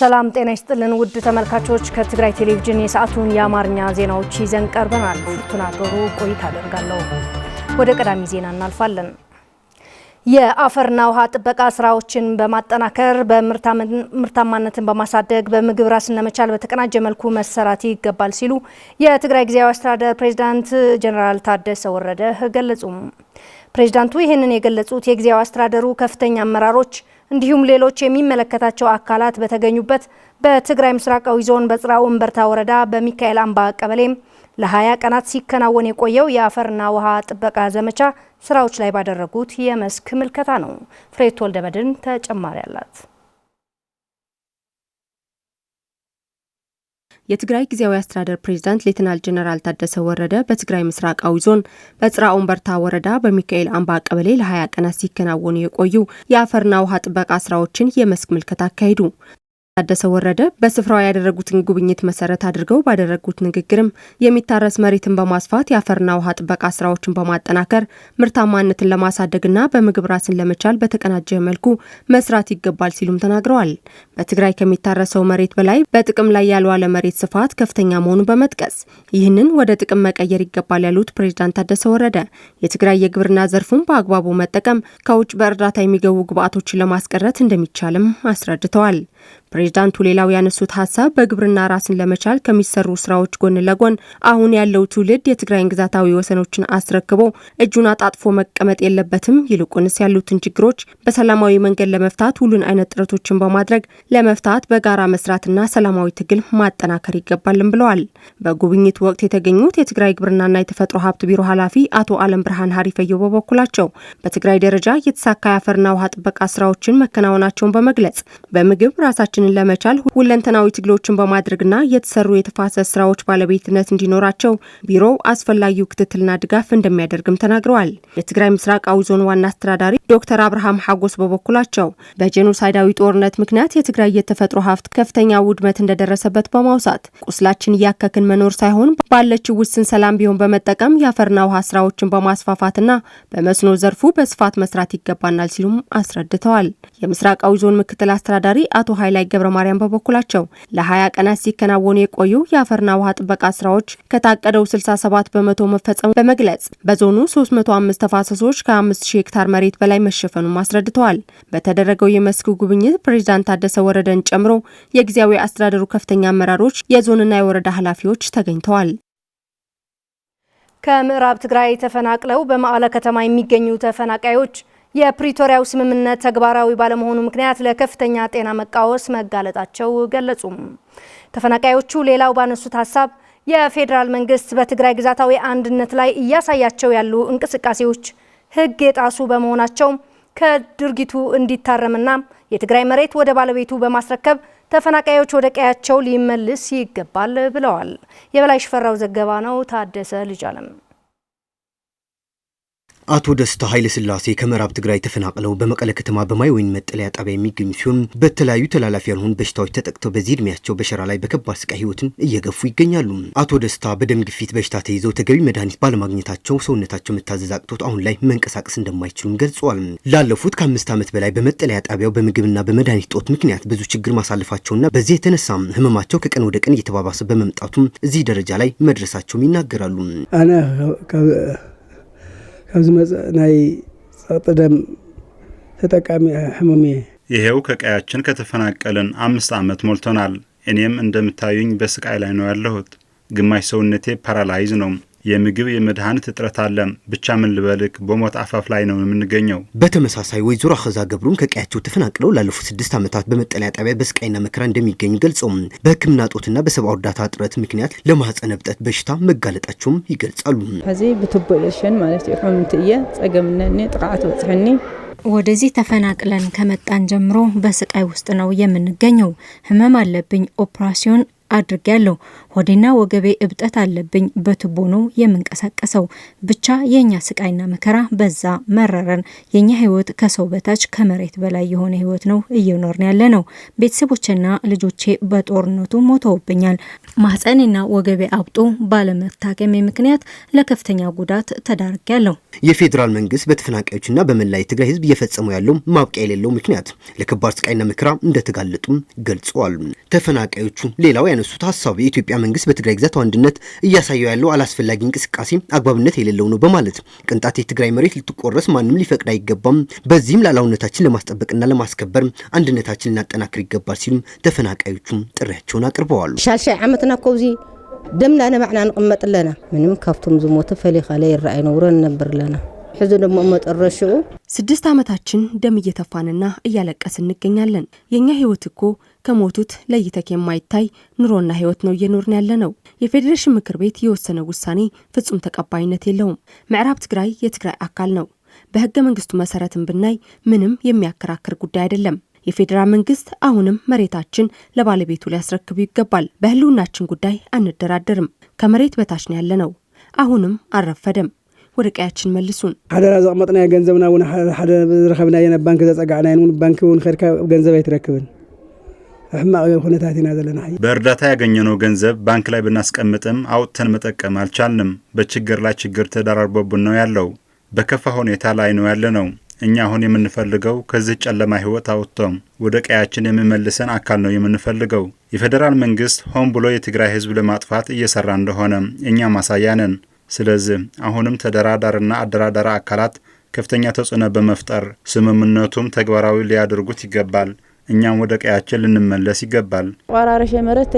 ሰላም ጤና ይስጥልን ውድ ተመልካቾች ከትግራይ ቴሌቪዥን የሰዓቱን የአማርኛ ዜናዎች ይዘን ቀርበናል። ፍርቱና ዶሮ ቆይታ አደርጋለሁ። ወደ ቀዳሚ ዜና እናልፋለን። የአፈርና ውሃ ጥበቃ ስራዎችን በማጠናከር በምርታማነትን በማሳደግ በምግብ ራስን ለመቻል በተቀናጀ መልኩ መሰራት ይገባል ሲሉ የትግራይ ጊዜያዊ አስተዳደር ፕሬዝዳንት ጀነራል ታደሰ ወረደ ገለጹ። ፕሬዝዳንቱ ይህንን የገለጹት የጊዜያዊ አስተዳደሩ ከፍተኛ አመራሮች እንዲሁም ሌሎች የሚመለከታቸው አካላት በተገኙበት በትግራይ ምስራቃዊ ዞን በጽራ ወንበርታ ወረዳ በሚካኤል አምባ ቀበሌም ለ20 ቀናት ሲከናወን የቆየው የአፈርና ውሃ ጥበቃ ዘመቻ ስራዎች ላይ ባደረጉት የመስክ ምልከታ ነው። ፍሬት ወልደመድን ተጨማሪ አላት። የትግራይ ጊዜያዊ አስተዳደር ፕሬዝዳንት ሌተናል ጀነራል ታደሰ ወረደ በትግራይ ምስራቃዊ ዞን በጽራ ወንበርታ ወረዳ በሚካኤል አምባ ቀበሌ ለ20 ቀናት ሲከናወኑ የቆዩ የአፈርና ውሃ ጥበቃ ስራዎችን የመስክ ምልከታ አካሂዱ። ታደሰ ወረደ በስፍራው ያደረጉትን ጉብኝት መሰረት አድርገው ባደረጉት ንግግርም የሚታረስ መሬትን በማስፋት የአፈርና ውሃ ጥበቃ ስራዎችን በማጠናከር ምርታማነትን ለማሳደግና በምግብ ራስን ለመቻል በተቀናጀ መልኩ መስራት ይገባል ሲሉም ተናግረዋል። በትግራይ ከሚታረሰው መሬት በላይ በጥቅም ላይ ያልዋለ መሬት ስፋት ከፍተኛ መሆኑን በመጥቀስ ይህንን ወደ ጥቅም መቀየር ይገባል ያሉት ፕሬዝዳንት ታደሰ ወረደ የትግራይ የግብርና ዘርፉን በአግባቡ መጠቀም ከውጭ በእርዳታ የሚገቡ ግብዓቶችን ለማስቀረት እንደሚቻልም አስረድተዋል። ፕሬዝዳንቱ ሌላው ያነሱት ሀሳብ በግብርና ራስን ለመቻል ከሚሰሩ ስራዎች ጎን ለጎን አሁን ያለው ትውልድ የትግራይን ግዛታዊ ወሰኖችን አስረክቦ እጁን አጣጥፎ መቀመጥ የለበትም፣ ይልቁንስ ያሉትን ችግሮች በሰላማዊ መንገድ ለመፍታት ሁሉን አይነት ጥረቶችን በማድረግ ለመፍታት በጋራ መስራትና ሰላማዊ ትግል ማጠናከር ይገባልም ብለዋል። በጉብኝቱ ወቅት የተገኙት የትግራይ ግብርናና የተፈጥሮ ሀብት ቢሮ ኃላፊ አቶ አለም ብርሃን ሀሪፈየው በበኩላቸው በትግራይ ደረጃ የተሳካ የአፈርና ውሃ ጥበቃ ስራዎችን መከናወናቸውን በመግለጽ በምግብ ራሳችንን ለመቻል ሁለንተናዊ ትግሎችን በማድረግና የተሰሩ የተፋሰስ ስራዎች ባለቤትነት እንዲኖራቸው ቢሮው አስፈላጊው ክትትልና ድጋፍ እንደሚያደርግም ተናግረዋል። የትግራይ ምስራቃዊ ዞን ዋና አስተዳዳሪ ዶክተር አብርሃም ሐጎስ በበኩላቸው በጄኖሳይዳዊ ጦርነት ምክንያት የትግራይ የተፈጥሮ ሀብት ከፍተኛ ውድመት እንደደረሰበት በማውሳት ቁስላችን እያከክን መኖር ሳይሆን ባለችው ውስን ሰላም ቢሆን በመጠቀም የአፈርና ውሃ ስራዎችን በማስፋፋትና በመስኖ ዘርፉ በስፋት መስራት ይገባናል ሲሉም አስረድተዋል። የምስራቃዊ ዞን ምክትል አስተዳዳሪ አቶ ኃይላይ ገብረ ማርያም በበኩላቸው ለ20 ቀናት ሲከናወኑ የቆዩ የአፈርና ውሃ ጥበቃ ስራዎች ከታቀደው 67 በመቶ መፈጸሙ በመግለጽ በዞኑ 305 ተፋሰሶች ከ5000 ሄክታር መሬት በላይ መሸፈኑን አስረድተዋል። በተደረገው የመስክ ጉብኝት ፕሬዝዳንት ታደሰ ወረደን ጨምሮ የጊዜያዊ አስተዳደሩ ከፍተኛ አመራሮች፣ የዞንና የወረዳ ኃላፊዎች ተገኝተዋል። ከምዕራብ ትግራይ ተፈናቅለው በመቀለ ከተማ የሚገኙ ተፈናቃዮች የፕሪቶሪያው ስምምነት ተግባራዊ ባለመሆኑ ምክንያት ለከፍተኛ ጤና መቃወስ መጋለጣቸው ገለጹ። ተፈናቃዮቹ ሌላው ባነሱት ሀሳብ የፌዴራል መንግስት በትግራይ ግዛታዊ አንድነት ላይ እያሳያቸው ያሉ እንቅስቃሴዎች ሕግ የጣሱ በመሆናቸው ከድርጊቱ እንዲታረምና የትግራይ መሬት ወደ ባለቤቱ በማስረከብ ተፈናቃዮች ወደ ቀያቸው ሊመልስ ይገባል ብለዋል። የበላይ ሽፈራው ዘገባ ነው። ታደሰ ልጅአለም አቶ ደስታ ኃይለ ሥላሴ ከምዕራብ ትግራይ ተፈናቅለው በመቀለ ከተማ በማይወይን መጠለያ ጣቢያ የሚገኙ ሲሆን በተለያዩ ተላላፊ ያልሆኑ በሽታዎች ተጠቅተው በዚህ እድሜያቸው በሸራ ላይ በከባድ ስቃይ ህይወትን እየገፉ ይገኛሉ። አቶ ደስታ በደም ግፊት በሽታ ተይዘው ተገቢ መድኃኒት ባለማግኘታቸው ሰውነታቸው መታዘዝ አቅቶት አሁን ላይ መንቀሳቀስ እንደማይችሉም ገልጸዋል። ላለፉት ከ5 ዓመት በላይ በመጠለያ ጣቢያው በምግብና በመድኃኒት ጦት ምክንያት ብዙ ችግር ማሳለፋቸውና በዚህ የተነሳም ህመማቸው ከቀን ወደ ቀን እየተባባሰ በመምጣቱም እዚህ ደረጃ ላይ መድረሳቸውም ይናገራሉ። ኣብዚ ናይ ጸጥታ ደም ተጠቃሚ ህመሜ ይሄው ከቀያችን ከተፈናቀለን 5 ዓመት ሞልቶናል። እኔም እንደምታዩኝ በስቃይ ላይ ነው ያለሁት። ግማሽ ሰውነቴ ፓራላይዝ ነው። የምግብ የመድኃኒት እጥረት አለ። ብቻ ምን ልበልክ በሞት አፋፍ ላይ ነው የምንገኘው። በተመሳሳይ ወይዘሮ አኸዛ ገብሩም ከቀያቸው ተፈናቅለው ላለፉት 6 ዓመታት በመጠለያ ጣቢያ በስቃይና መከራ እንደሚገኙ ገልጸው በሕክምና ጦትና በሰብአዊ እርዳታ እጥረት ምክንያት ለማህፀን እብጠት በሽታ መጋለጣቸውም ይገልጻሉ። ከዚህ ብትቦለሽን ማለት ይሁንት እየ ጸገምነኒ ጥቃት ወጽሕኒ ወደዚህ ተፈናቅለን ከመጣን ጀምሮ በስቃይ ውስጥ ነው የምንገኘው። ህመም አለብኝ። ኦፕራሲዮን አድርጌያለሁ። ሆዴና ወገቤ እብጠት አለብኝ። በቱቦ ነው የምንቀሳቀሰው። ብቻ የኛ ስቃይና መከራ በዛ መረረን። የኛ ህይወት ከሰው በታች ከመሬት በላይ የሆነ ህይወት ነው እየኖርን ያለ ነው። ቤተሰቦቼና ልጆቼ በጦርነቱ ሞተውብኛል። ማህፀኔና ወገቤ አብጦ ባለመታከም ምክንያት ለከፍተኛ ጉዳት ተዳርጌያለሁ። የፌዴራል መንግስት በተፈናቃዮችና በመላ የትግራይ ህዝብ እየፈጸመው ያለው ማብቂያ የሌለው ምክንያት ለከባድ ስቃይና መከራ እንደተጋለጡ ገልጸዋል። ተፈናቃዮቹ ሌላው ያነሱት ሀሳብ የኢትዮጵያ መንግስት በትግራይ ግዛት አንድነት እያሳየው ያለው አላስፈላጊ እንቅስቃሴ አግባብነት የሌለው ነው በማለት ቅንጣት የትግራይ መሬት ልትቆረስ ማንም ሊፈቅድ አይገባም፣ በዚህም ሉዓላዊነታችን ለማስጠበቅና ለማስከበር አንድነታችን ልናጠናክር ይገባል ሲሉ ተፈናቃዮቹ ጥሪያቸውን አቅርበዋል። ሻልሻይ ዓመትና ኮዚ ደምና ነማዕና ንቅመጥ ለና ምንም ካፍቶም ዝሞተ ፈሊኻ ላይ ይራይ ነውረን ነበር ለና ሕዙ ደሞ መጠረሽው 6 ዓመታችን ደም እየተፋንና እያለቀስን እንገኛለን። የኛ ህይወት እኮ ከሞቱት ለይተክ የማይታይ ኑሮና ህይወት ነው እየኖርን ያለ ነው። የፌዴሬሽን ምክር ቤት የወሰነው ውሳኔ ፍጹም ተቀባይነት የለውም። ምዕራብ ትግራይ የትግራይ አካል ነው። በህገ መንግስቱ መሰረትን ብናይ ምንም የሚያከራክር ጉዳይ አይደለም። የፌዴራል መንግስት አሁንም መሬታችን ለባለቤቱ ሊያስረክቡ ይገባል። በህልውናችን ጉዳይ አንደራደርም። ከመሬት በታች ነው ያለነው። አሁንም አረፈደም። ወደ ቀያችን መልሱን። አደራ ዘቅመጥና ገንዘብና ወና ሓደ ረከብና የነ ባንክ ዘጸጋዕና የነ ባንክ ወን ኸድካ ገንዘብ አይትረክብን አህማው ሁኔታቲና ዘለና በእርዳታ ያገኘነው ገንዘብ ባንክ ላይ ብናስቀምጥም አውጥተን መጠቀም አልቻልንም። በችግር ላይ ችግር ተደራርቦብን ነው ያለው። በከፋ ሁኔታ ላይ ነው ያለነው። እኛ አሁን የምንፈልገው ከዚህ ጨለማ ህይወት አውጥተን ወደ ቀያችን የሚመልሰን አካል ነው የምንፈልገው። የፌዴራል መንግስት ሆን ብሎ የትግራይ ህዝብ ለማጥፋት እየሰራ እንደሆነ እኛ ማሳያ ነን። ስለዚህ አሁንም ተደራዳሪና አደራዳሪ አካላት ከፍተኛ ተጽዕኖ በመፍጠር ስምምነቱም ተግባራዊ ሊያደርጉት ይገባል። እኛም ወደ ቀያችን ልንመለስ ይገባል። ቆራረሽ መሬት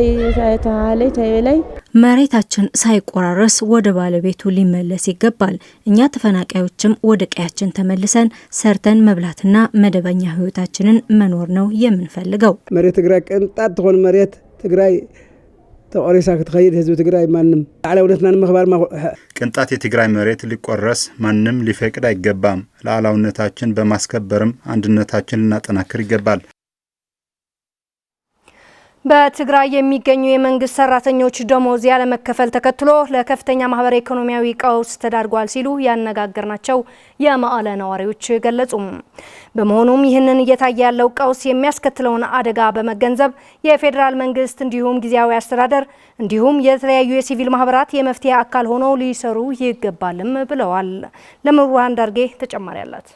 ተይበላይ መሬታችን ሳይቆራረስ ወደ ባለቤቱ ሊመለስ ይገባል። እኛ ተፈናቃዮችም ወደ ቀያችን ተመልሰን ሰርተን መብላትና መደበኛ ህይወታችንን መኖር ነው የምንፈልገው። መሬት ትግራይ ቅንጣት ትሆን መሬት ትግራይ ተቆሪሳ ክትኸይድ ህዝብ ትግራይ ማንም ሉዓላዊነትና ንምኽባር ቅንጣት የትግራይ መሬት ሊቆረስ ማንም ሊፈቅድ አይገባም። ሉዓላዊነታችን በማስከበርም አንድነታችን ልናጠናክር ይገባል። በትግራይ የሚገኙ የመንግስት ሰራተኞች ደሞዝ ያለመከፈል ተከትሎ ለከፍተኛ ማህበራዊ ኢኮኖሚያዊ ቀውስ ተዳርጓል ሲሉ ያነጋገርናቸው የመቀለ ነዋሪዎች ገለጹ። በመሆኑም ይህንን እየታየ ያለው ቀውስ የሚያስከትለውን አደጋ በመገንዘብ የፌዴራል መንግስት እንዲሁም ጊዜያዊ አስተዳደር እንዲሁም የተለያዩ የሲቪል ማህበራት የመፍትሄ አካል ሆነው ሊሰሩ ይገባልም ብለዋል። ለምሩሃን ዳርጌ ተጨማሪ አላት።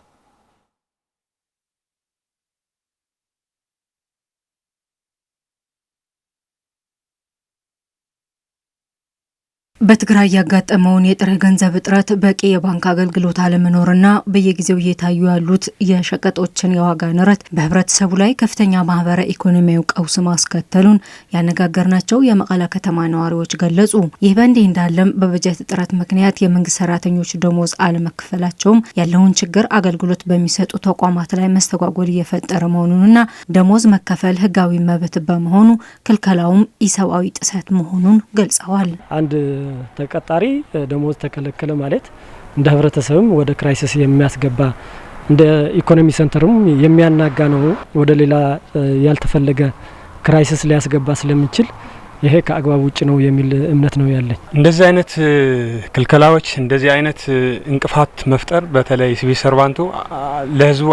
በትግራይ ያጋጠመውን የጥሬ ገንዘብ እጥረት፣ በቂ የባንክ አገልግሎት አለመኖርና በየጊዜው እየታዩ ያሉት የሸቀጦችን የዋጋ ንረት በህብረተሰቡ ላይ ከፍተኛ ማህበራዊ ኢኮኖሚያዊ ቀውስ ማስከተሉን ያነጋገርናቸው የመቀለ ከተማ ነዋሪዎች ገለጹ። ይህ በእንዲህ እንዳለም በበጀት እጥረት ምክንያት የመንግስት ሰራተኞች ደሞዝ አለመከፈላቸውም ያለውን ችግር አገልግሎት በሚሰጡ ተቋማት ላይ መስተጓጎል እየፈጠረ መሆኑንና ደሞዝ መከፈል ህጋዊ መብት በመሆኑ ክልከላውም ኢሰብአዊ ጥሰት መሆኑን ገልጸዋል። አንድ ተቀጣሪ ደሞዝ ተከለከለ ማለት እንደ ህብረተሰብም ወደ ክራይሲስ የሚያስገባ እንደ ኢኮኖሚ ሴንተርም የሚያናጋ ነው። ወደ ሌላ ያልተፈለገ ክራይሲስ ሊያስገባ ስለሚችል ይሄ ከአግባብ ውጭ ነው የሚል እምነት ነው ያለኝ። እንደዚህ አይነት ክልከላዎች፣ እንደዚህ አይነት እንቅፋት መፍጠር በተለይ ሲቪል ሰርቫንቱ ለህዝቡ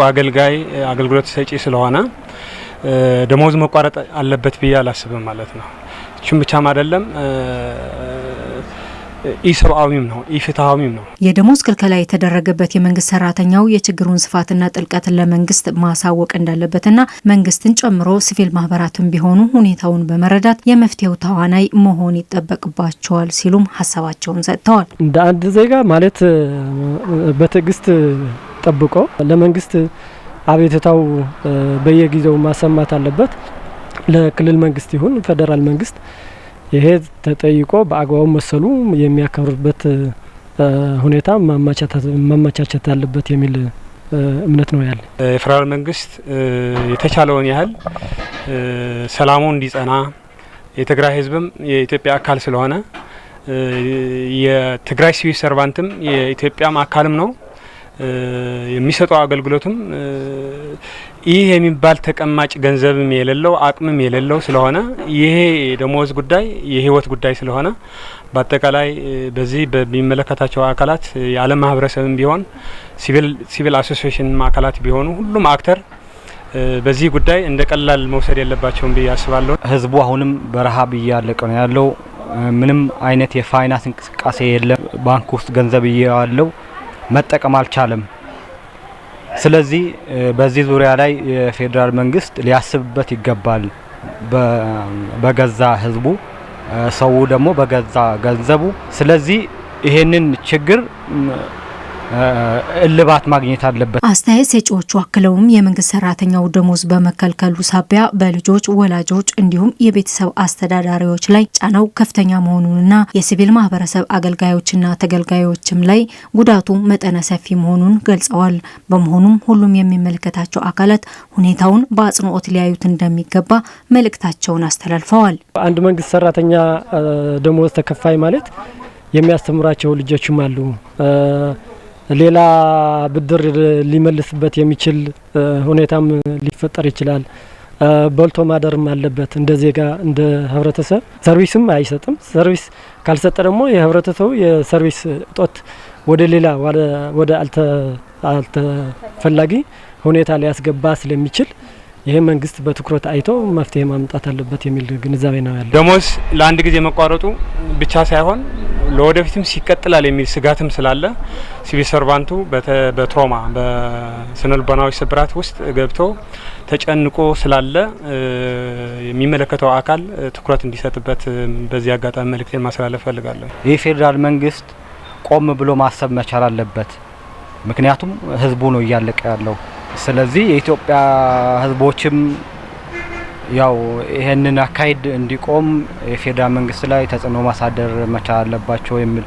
አገልግሎት ሰጪ ስለሆነ ደሞዝ መቋረጥ አለበት ብዬ አላስብም ማለት ነው። እሱም ብቻም አይደለም ኢሰብአዊም ነው ኢፍትሃዊም ነው። የደሞዝ ክልከላ የተደረገበት የመንግስት ሰራተኛው የችግሩን ስፋትና ጥልቀትን ለመንግስት ማሳወቅ እንዳለበትና መንግስትን ጨምሮ ሲቪል ማህበራትም ቢሆኑ ሁኔታውን በመረዳት የመፍትሄው ተዋናይ መሆን ይጠበቅባቸዋል ሲሉም ሀሳባቸውን ሰጥተዋል። እንደ አንድ ዜጋ ማለት በትዕግስት ጠብቆ ለመንግስት አቤቱታው በየጊዜው ማሰማት አለበት። ለክልል መንግስት ይሁን ፌደራል መንግስት ይሄ ተጠይቆ በአግባቡ መሰሉ የሚያከብርበት ሁኔታ ማመቻቸት አለበት የሚል እምነት ነው ያለ። የፌደራል መንግስት የተቻለውን ያህል ሰላሙ እንዲጸና የትግራይ ህዝብም የኢትዮጵያ አካል ስለሆነ የትግራይ ሲቪል ሰርቫንትም የኢትዮጵያም አካልም ነው። የሚሰጠው አገልግሎትም ይህ የሚባል ተቀማጭ ገንዘብም የሌለው አቅምም የሌለው ስለሆነ ይሄ ደሞዝ ጉዳይ የህይወት ጉዳይ ስለሆነ በአጠቃላይ በዚህ በሚመለከታቸው አካላት የዓለም ማህበረሰብም ቢሆን ሲቪል አሶሲዬሽን አካላት ቢሆኑ ሁሉም አክተር በዚህ ጉዳይ እንደ ቀላል መውሰድ የለባቸውም ብዬ አስባለሁ። ህዝቡ አሁንም በረሃብ እያለቀ ነው ያለው። ምንም አይነት የፋይናንስ እንቅስቃሴ የለም። ባንክ ውስጥ ገንዘብ ያለው መጠቀም አልቻለም። ስለዚህ በዚህ ዙሪያ ላይ የፌዴራል መንግስት ሊያስብበት ይገባል። በገዛ ህዝቡ ሰው ደግሞ በገዛ ገንዘቡ። ስለዚህ ይሄንን ችግር እልባት ማግኘት አለበት። አስተያየት ሰጪዎቹ አክለውም የመንግስት ሰራተኛው ደሞዝ በመከልከሉ ሳቢያ በልጆች ወላጆች እንዲሁም የቤተሰብ አስተዳዳሪዎች ላይ ጫናው ከፍተኛ መሆኑንና የሲቪል ማህበረሰብ አገልጋዮችና ተገልጋዮችም ላይ ጉዳቱ መጠነ ሰፊ መሆኑን ገልጸዋል። በመሆኑም ሁሉም የሚመለከታቸው አካላት ሁኔታውን በአጽንኦት ሊያዩት እንደሚገባ መልእክታቸውን አስተላልፈዋል። አንድ መንግስት ሰራተኛ ደሞዝ ተከፋይ ማለት የሚያስተምራቸው ልጆችም አሉ። ሌላ ብድር ሊመልስበት የሚችል ሁኔታም ሊፈጠር ይችላል። በልቶ ማደርም አለበት። እንደ ዜጋ እንደ ህብረተሰብ ሰርቪስም አይሰጥም። ሰርቪስ ካልሰጠ ደግሞ የህብረተሰቡ የሰርቪስ እጦት ወደ ሌላ ወደ አልተፈላጊ ሁኔታ ሊያስገባ ስለሚችል ይሄ መንግስት በትኩረት አይቶ መፍትሄ ማምጣት አለበት የሚል ግንዛቤ ነው ያለው። ደሞዝ ለአንድ ጊዜ መቋረጡ ብቻ ሳይሆን ለወደፊትም ሲቀጥላል የሚል ስጋትም ስላለ ሲቪል ሰርቫንቱ በትሮማ በስነልቦናዊ ስብራት ውስጥ ገብቶ ተጨንቆ ስላለ የሚመለከተው አካል ትኩረት እንዲሰጥበት በዚህ አጋጣሚ መልእክቴን ማስተላለፍ ፈልጋለሁ። የፌዴራል መንግስት ቆም ብሎ ማሰብ መቻል አለበት። ምክንያቱም ህዝቡ ነው እያለቀ ያለው። ስለዚህ የኢትዮጵያ ህዝቦችም ያው ይሄንን አካሄድ እንዲቆም የፌዴራል መንግስት ላይ ተጽዕኖ ማሳደር መቻል አለባቸው የሚል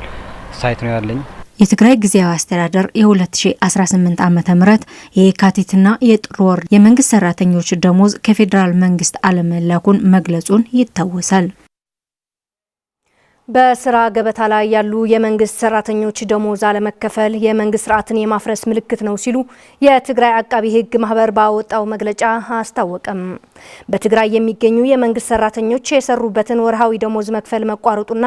ሳይት ነው ያለኝ። የትግራይ ጊዜያዊ አስተዳደር የ2018 ዓመተ ምህረት የካቲትና የጥር ወር የመንግስት ሰራተኞች ደሞዝ ከፌዴራል መንግስት አለመላኩን መግለጹን ይታወሳል። በስራ ገበታ ላይ ያሉ የመንግስት ሰራተኞች ደሞዝ አለመከፈል የመንግስት ስርዓትን የማፍረስ ምልክት ነው ሲሉ የትግራይ አቃቢ ህግ ማህበር ባወጣው መግለጫ አስታወቀም። በትግራይ የሚገኙ የመንግስት ሰራተኞች የሰሩበትን ወርሃዊ ደሞዝ መክፈል መቋረጡና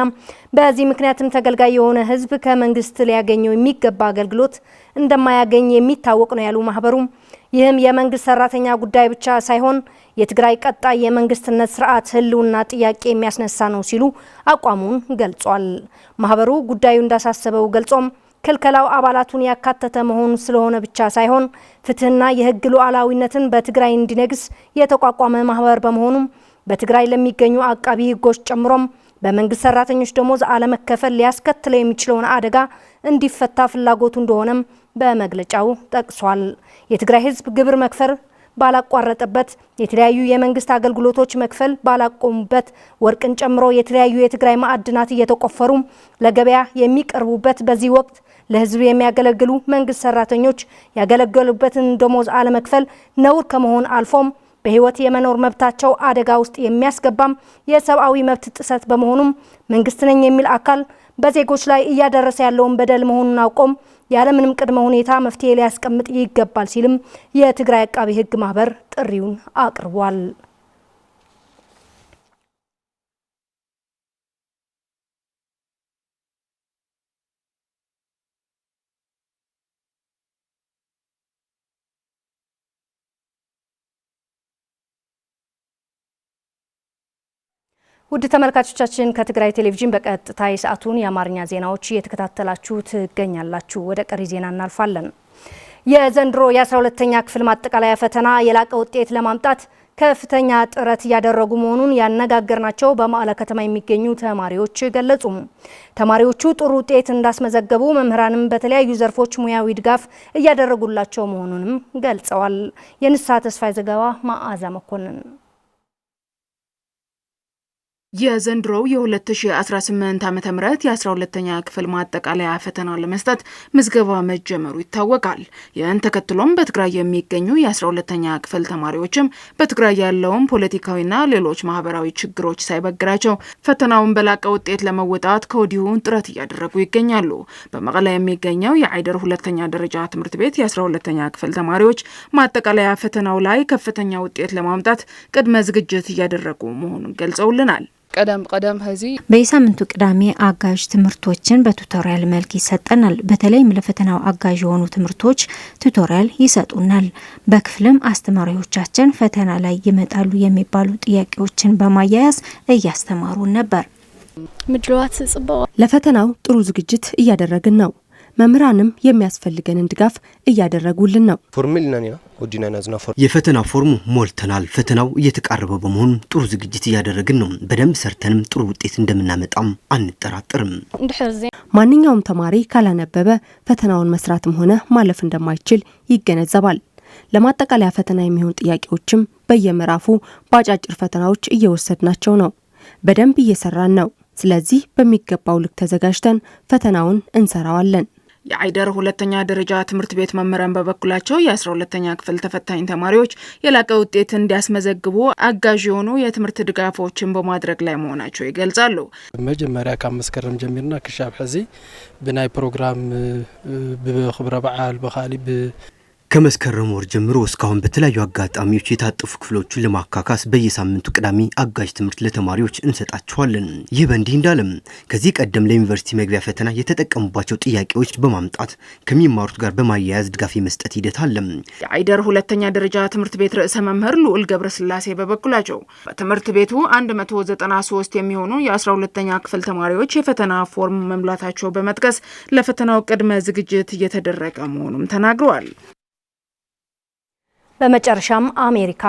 በዚህ ምክንያትም ተገልጋይ የሆነ ህዝብ ከመንግስት ሊያገኘው የሚገባ አገልግሎት እንደማያገኝ የሚታወቅ ነው ያሉ ማህበሩ ይህም የመንግስት ሰራተኛ ጉዳይ ብቻ ሳይሆን የትግራይ ቀጣይ የመንግስትነት ስርዓት ህልውና ጥያቄ የሚያስነሳ ነው ሲሉ አቋሙን ገልጿል። ማህበሩ ጉዳዩ እንዳሳሰበው ገልጾም ክልከላው አባላቱን ያካተተ መሆኑ ስለሆነ ብቻ ሳይሆን ፍትህና የህግ ሉዓላዊነትን በትግራይ እንዲነግስ የተቋቋመ ማህበር በመሆኑም በትግራይ ለሚገኙ አቃቢ ህጎች ጨምሮም በመንግስት ሰራተኞች ደሞዝ አለመከፈል ሊያስከትለው የሚችለውን አደጋ እንዲፈታ ፍላጎቱ እንደሆነም በመግለጫው ጠቅሷል። የትግራይ ህዝብ ግብር መክፈል ባላቋረጠበት የተለያዩ የመንግስት አገልግሎቶች መክፈል ባላቆሙበት ወርቅን ጨምሮ የተለያዩ የትግራይ ማዕድናት እየተቆፈሩ ለገበያ የሚቀርቡበት በዚህ ወቅት ለህዝብ የሚያገለግሉ መንግስት ሰራተኞች ያገለገሉበትን ደሞዝ አለመክፈል ነውር ከመሆን አልፎም በህይወት የመኖር መብታቸው አደጋ ውስጥ የሚያስገባም የሰብአዊ መብት ጥሰት በመሆኑም መንግስት ነኝ የሚል አካል በዜጎች ላይ እያደረሰ ያለውን በደል መሆኑን አውቆም ያለምንም ቅድመ ሁኔታ መፍትሄ ሊያስቀምጥ ይገባል ሲልም የትግራይ አቃቢ ህግ ማህበር ጥሪውን አቅርቧል። ውድ ተመልካቾቻችን ከትግራይ ቴሌቪዥን በቀጥታ የሰዓቱን የአማርኛ ዜናዎች እየተከታተላችሁ ትገኛላችሁ። ወደ ቀሪ ዜና እናልፋለን። የዘንድሮ የ12ኛ ክፍል ማጠቃለያ ፈተና የላቀ ውጤት ለማምጣት ከፍተኛ ጥረት እያደረጉ መሆኑን ያነጋገርናቸው በመቀለ ከተማ የሚገኙ ተማሪዎች ገለጹ። ተማሪዎቹ ጥሩ ውጤት እንዳስመዘገቡ መምህራንም በተለያዩ ዘርፎች ሙያዊ ድጋፍ እያደረጉላቸው መሆኑንም ገልጸዋል። የንስሐ ተስፋይ ዘገባ መዓዛ መኮንን። የዘንድሮው የ2018 ዓመተ ምህረት የ12ኛ ክፍል ማጠቃለያ ፈተና ለመስጠት ምዝገባ መጀመሩ ይታወቃል። ይህን ተከትሎም በትግራይ የሚገኙ የ12ኛ ክፍል ተማሪዎችም በትግራይ ያለውን ፖለቲካዊና ሌሎች ማህበራዊ ችግሮች ሳይበግራቸው ፈተናውን በላቀ ውጤት ለመወጣት ከወዲሁ ጥረት እያደረጉ ይገኛሉ። በመቀለ የሚገኘው የአይደር ሁለተኛ ደረጃ ትምህርት ቤት የ12ኛ ክፍል ተማሪዎች ማጠቃለያ ፈተናው ላይ ከፍተኛ ውጤት ለማምጣት ቅድመ ዝግጅት እያደረጉ መሆኑን ገልጸውልናል። ቀደም ሀዚ በየሳምንቱ ቅዳሜ አጋዥ ትምህርቶችን በቱቶሪያል መልክ ይሰጠናል። በተለይም ለፈተናው አጋዥ የሆኑ ትምህርቶች ቱቶሪያል ይሰጡናል። በክፍልም አስተማሪዎቻችን ፈተና ላይ ይመጣሉ የሚባሉ ጥያቄዎችን በማያያዝ እያስተማሩን ነበር። ምድሏት ጽበው ለፈተናው ጥሩ ዝግጅት እያደረግን ነው። መምህራንም የሚያስፈልገንን ድጋፍ እያደረጉልን ነው። የፈተና ፎርሙ ሞልተናል። ፈተናው እየተቃረበ በመሆኑ ጥሩ ዝግጅት እያደረግን ነው። በደንብ ሰርተንም ጥሩ ውጤት እንደምናመጣም አንጠራጠርም። ማንኛውም ተማሪ ካላነበበ ፈተናውን መስራትም ሆነ ማለፍ እንደማይችል ይገነዘባል። ለማጠቃለያ ፈተና የሚሆን ጥያቄዎችም በየምዕራፉ በአጫጭር ፈተናዎች እየወሰድናቸው ነው። በደንብ እየሰራን ነው። ስለዚህ በሚገባው ልክ ተዘጋጅተን ፈተናውን እንሰራዋለን። የአይደር ሁለተኛ ደረጃ ትምህርት ቤት መምህራን በበኩላቸው የ12ኛ ክፍል ተፈታኝ ተማሪዎች የላቀ ውጤት እንዲያስመዘግቡ አጋዥ የሆኑ የትምህርት ድጋፎችን በማድረግ ላይ መሆናቸው ይገልጻሉ። መጀመሪያ ከመስከረም ጀምርና ክሻብ ሕዚ ብናይ ፕሮግራም በክብረ በዓል በኻሊ ከመስከረም ወር ጀምሮ እስካሁን በተለያዩ አጋጣሚዎች የታጠፉ ክፍሎችን ለማካካስ በየሳምንቱ ቅዳሜ አጋዥ ትምህርት ለተማሪዎች እንሰጣቸዋለን። ይህ በእንዲህ እንዳለም ከዚህ ቀደም ለዩኒቨርሲቲ መግቢያ ፈተና የተጠቀሙባቸው ጥያቄዎች በማምጣት ከሚማሩት ጋር በማያያዝ ድጋፍ የመስጠት ሂደት አለ። የአይደር ሁለተኛ ደረጃ ትምህርት ቤት ርዕሰ መምህር ልዑል ገብረስላሴ በበኩላቸው በትምህርት ቤቱ 193 የሚሆኑ የ12ኛ ክፍል ተማሪዎች የፈተና ፎርም መሙላታቸው በመጥቀስ ለፈተናው ቅድመ ዝግጅት እየተደረገ መሆኑን ተናግረዋል። በመጨረሻም አሜሪካ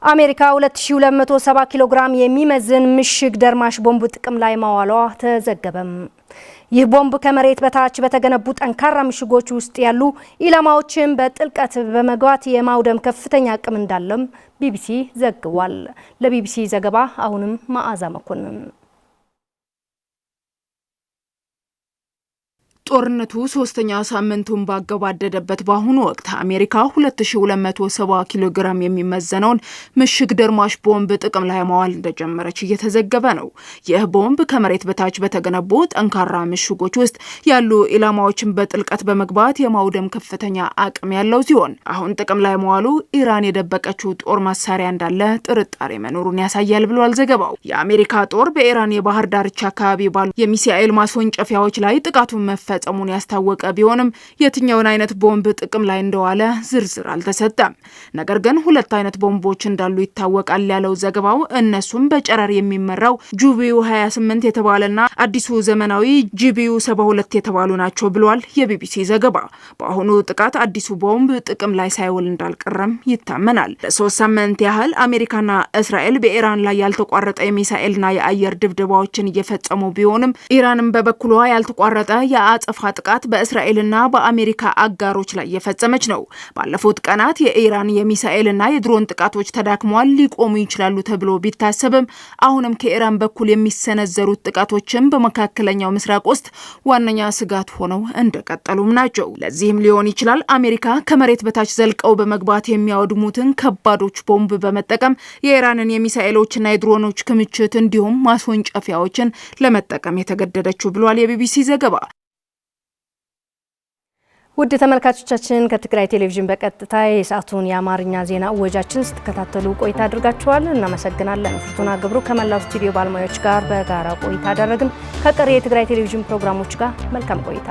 2270 ኪሎ ግራም የሚመዝን ምሽግ ደርማሽ ቦምብ ጥቅም ላይ ማዋሏ ተዘገበም። ይህ ቦምብ ከመሬት በታች በተገነቡ ጠንካራ ምሽጎች ውስጥ ያሉ ኢላማዎችን በጥልቀት በመግባት የማውደም ከፍተኛ አቅም እንዳለም ቢቢሲ ዘግቧል። ለቢቢሲ ዘገባ አሁንም መዓዛ መኮንን። ጦርነቱ ሶስተኛ ሳምንቱን ባገባደደበት በአሁኑ ወቅት አሜሪካ 2270 ኪሎ ግራም የሚመዘነውን ምሽግ ደርማሽ ቦምብ ጥቅም ላይ ማዋል እንደጀመረች እየተዘገበ ነው። ይህ ቦምብ ከመሬት በታች በተገነቡ ጠንካራ ምሽጎች ውስጥ ያሉ ኢላማዎችን በጥልቀት በመግባት የማውደም ከፍተኛ አቅም ያለው ሲሆን አሁን ጥቅም ላይ መዋሉ ኢራን የደበቀችው ጦር መሳሪያ እንዳለ ጥርጣሬ መኖሩን ያሳያል ብሏል ዘገባው። የአሜሪካ ጦር በኢራን የባህር ዳርቻ አካባቢ ባሉ የሚሳኤል ማስወንጨፊያዎች ላይ ጥቃቱን መፈጸሙን ያስታወቀ ቢሆንም የትኛውን አይነት ቦምብ ጥቅም ላይ እንደዋለ ዝርዝር አልተሰጠም። ነገር ግን ሁለት አይነት ቦምቦች እንዳሉ ይታወቃል ያለው ዘገባው እነሱም በጨረር የሚመራው ጁቢዩ 28 የተባለና አዲሱ ዘመናዊ ጂቢዩ 72 የተባሉ ናቸው ብሏል የቢቢሲ ዘገባ። በአሁኑ ጥቃት አዲሱ ቦምብ ጥቅም ላይ ሳይውል እንዳልቀረም ይታመናል። ለ3 ሳምንት ያህል አሜሪካና እስራኤል በኢራን ላይ ያልተቋረጠ የሚሳኤልና የአየር ድብደባዎችን እየፈጸሙ ቢሆንም ኢራንም በበኩሏ ያልተቋረጠ የአጸፋ ጥቃት በእስራኤልና በአሜሪካ አጋሮች ላይ የፈጸመች ነው። ባለፉት ቀናት የኢራን የሚሳኤልና የድሮን ጥቃቶች ተዳክመዋል፣ ሊቆሙ ይችላሉ ተብሎ ቢታሰብም አሁንም ከኢራን በኩል የሚሰነዘሩት ጥቃቶችን በመካከለኛው ምስራቅ ውስጥ ዋነኛ ስጋት ሆነው እንደቀጠሉም ናቸው። ለዚህም ሊሆን ይችላል አሜሪካ ከመሬት በታች ዘልቀው በመግባት የሚያወድሙትን ከባዶች ቦምብ በመጠቀም የኢራንን የሚሳኤሎችና የድሮኖች ክምችት እንዲሁም ማስወንጨፊያዎችን ለመጠቀም የተገደደችው ብሏል የቢቢሲ ዘገባ። ውድ ተመልካቾቻችን ከትግራይ ቴሌቪዥን በቀጥታ የሰዓቱን የአማርኛ ዜና እወጃችን ስትከታተሉ ቆይታ አድርጋችኋል። እናመሰግናለን። ፍርቱና ገብሩ ከመላው ስቱዲዮ ባለሙያዎች ጋር በጋራ ቆይታ አደረግን። ከቀሪ የትግራይ ቴሌቪዥን ፕሮግራሞች ጋር መልካም ቆይታ።